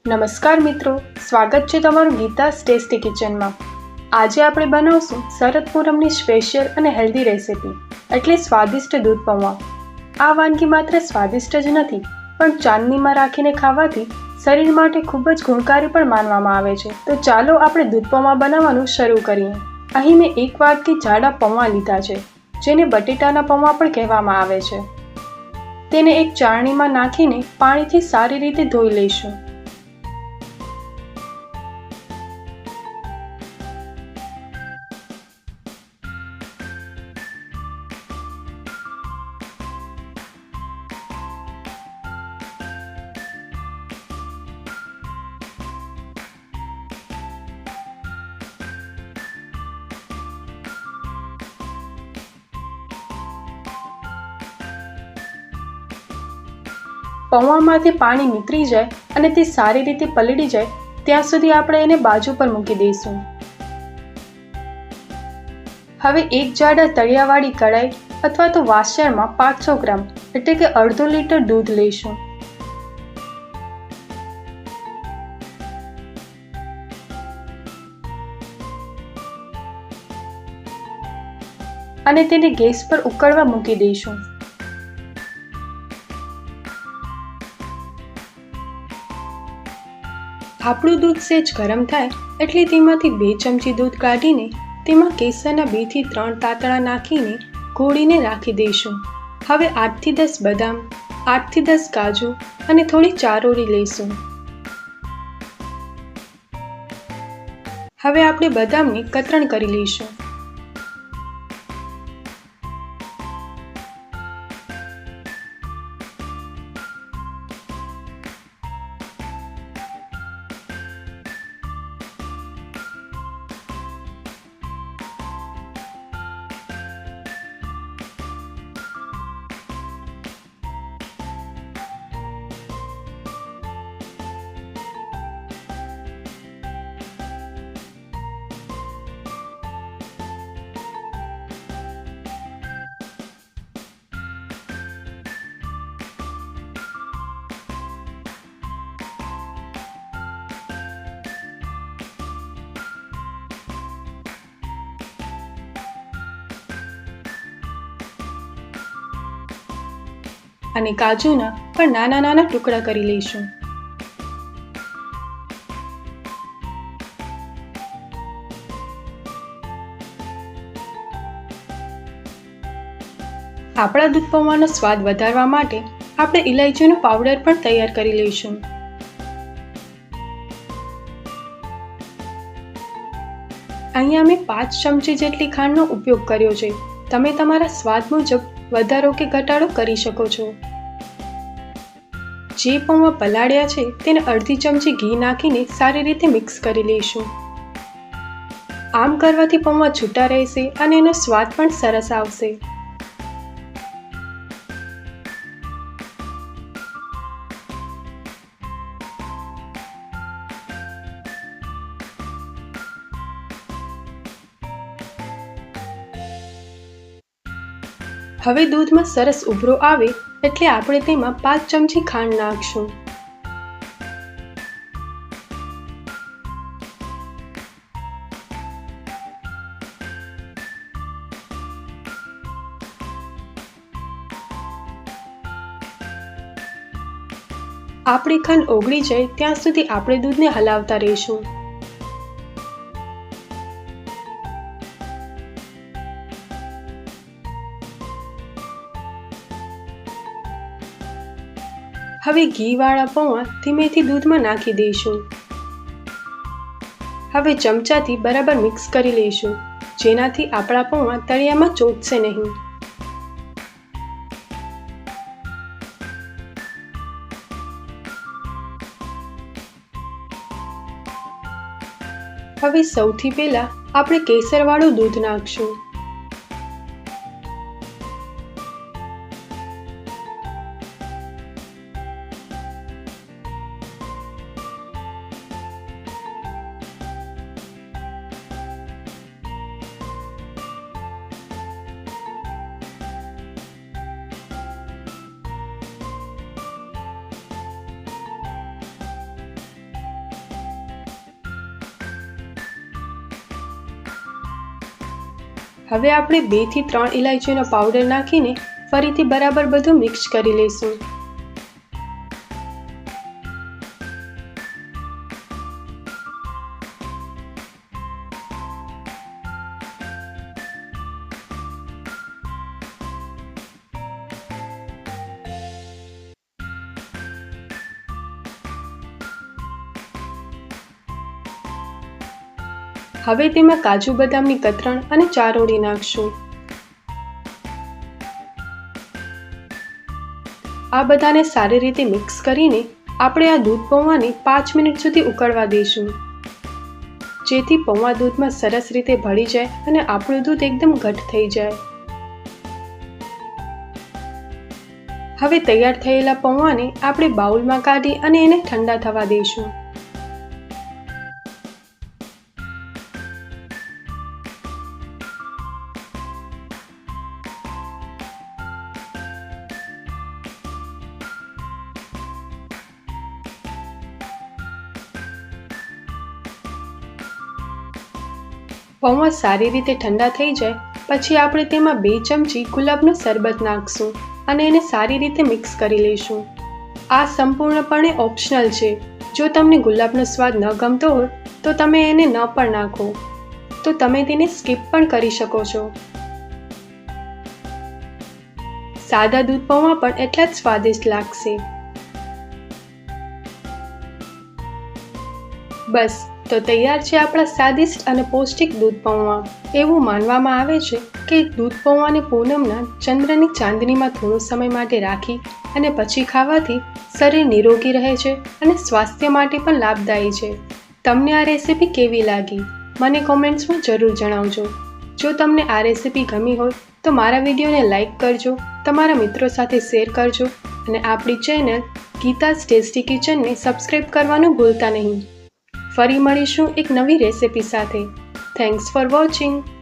નમસ્કાર મિત્રો, સ્વાગત છે તમારું ગીતાસ ટેસ્ટી કિચનમાં। આજે આપણે બનાવશું શરદ પૂનમની સ્પેશિયલ અને હેલ્ધી રેસિપી એટલે સ્વાદિષ્ટ દૂધ પૌવા। આ વાનગી માત્ર સ્વાદિષ્ટ જ નથી પણ ચાંદનીમાં રાખીને ખાવાથી શરીર માટે ખૂબ જ ગુણકારી પણ માનવામાં આવે છે। તો ચાલો આપણે દૂધ પૌવા બનાવવાનું શરૂ કરીએ। અહીં મેં એક વાટકી જાડા પૌવા લીધા છે, જેને બટેટાના પૌવા પણ કહેવામાં આવે છે। તેને એક ચાળણીમાં નાખીને પાણીથી સારી રીતે ધોઈ લઈશું। પૌવામાંથી પાણી નીતરી જાય અને તે સારી રીતે પલળી જાય ત્યાં સુધી આપણે એને બાજુ પર મૂકી દઈશું। હવે એક જાડા તળિયાવાળી કઢાઈ અથવા તો વાસણમાં 500 ગ્રામ એટલે કે અડધો લીટર દૂધ લઈશું। અને તેને ગેસ પર ઉકળવા મૂકી દઈશું। આપણું દૂધ સહેજ ગરમ થાય એટલે તેમાંથી 2 ચમચી દૂધ કાઢીને તેમાં કેસરના 2 થી 3 તાતણા નાખીને ઘોળીને રાખી દઈશું। હવે 8 થી 10 બદામ, 8 થી 10 કાજુ અને થોડી ચારોળી લઈશું। હવે આપણે બદામને કતરણ કરી લઈશું। અને કાજુના પણ નાના નાના ટુકડા કરી લઈશું। આપણા દૂધ પૌવાનો સ્વાદ વધારવા માટે આપણે ઇલાયચીનો પાવડર પણ તૈયાર કરી લઈશું। અહીંયા મેં 5 ચમચી જેટલી ખાંડનો ઉપયોગ કર્યો છે। તમે તમારા સ્વાદ મુજબ વધારો કે ઘટાડો કરી શકો છો। જે પૌવા પલાળ્યા છે તેને અડધી ચમચી ઘી નાખીને સારી રીતે મિક્સ કરી લઈશું। આમ કરવાથી પૌવા છૂટા રહેશે અને એનો સ્વાદ પણ સરસ આવશે। હવે દૂધમાં સરસ ઉભરો આવે એટલે આપણે તેમાં 5 ચમચી ખાંડ નાખશું। આપણી ખાંડ ઓગળી જાય ત્યાં સુધી આપણે દૂધને હલાવતા રહીશું। હવે ઘીવાળા પૌવા ધીમેથી દૂધમાં નાખી દઈશું। હવે ચમચાથી બરાબર મિક્સ કરી લઈશું, જેનાથી આપણા પૌવા તળિયામાં ચોંટશે નહીં। હવે સૌથી પહેલા આપણે કેસરવાળું દૂધ નાખશું। હવે આપણે 2 થી 3 ઇલાયચીનો પાવડર નાખીને ફરીથી બરાબર બધું મિક્સ કરી લઈશું. હવે તેમાં કાજુ બદામની કતરણ અને ચારોળી નાખશું. આ બધાને સારી રીતે મિક્સ કરીને આપણે આ દૂધ પૌવાને 5 મિનિટ સુધી ઉકળવા દઈશું, જેથી પૌવા દૂધમાં સરસ રીતે ભળી જાય અને આપણું દૂધ એકદમ ઘટ્ટ થઈ જાય. હવે તૈયાર થયેલા પૌવાને આપણે બાઉલમાં કાઢી અને એને ઠંડા થવા દઈશું. પૌવા સારી રીતે ઠંડા થઈ જાય પછી આપણે તેમાં 2 ચમચી ગુલાબનું શરબત નાખશું અને એને સારી રીતે મિક્સ કરી લઈશું. આ સંપૂર્ણપણે ઓપ્શનલ છે. જો તમને ગુલાબનો સ્વાદ ન ગમતો હોય તો તમે એને ન પણ નાખો, તો તમે તેને સ્કીપ પણ કરી શકો છો. સાદા દૂધ પૌવા પણ એટલા જ સ્વાદિષ્ટ લાગશે. બસ તો તૈયાર છે આપણા સ્વાદિષ્ટ અને પૌષ્ટિક દૂધ પૌવા. એવું માનવામાં આવે છે કે દૂધ પૌવાને પૂનમના ચંદ્રની ચાંદનીમાં થોડો સમય માટે રાખી અને પછી ખાવાથી શરીર નિરોગી રહે છે અને સ્વાસ્થ્ય માટે પણ લાભદાયી છે. તમને આ રેસીપી કેવી લાગી મને કોમેન્ટ્સમાં જરૂર જણાવજો. જો તમને આ રેસીપી ગમી હોય તો મારા વિડીયોને લાઈક કરજો, તમારા મિત્રો સાથે શેર કરજો અને આપણી ચેનલ ગીતાઝ ટેસ્ટી કિચનને સબસ્ક્રાઈબ કરવાનું ભૂલતા નહીં. ફરી મળીશું એક નવી રેસીપી સાથે. Thanks for watching.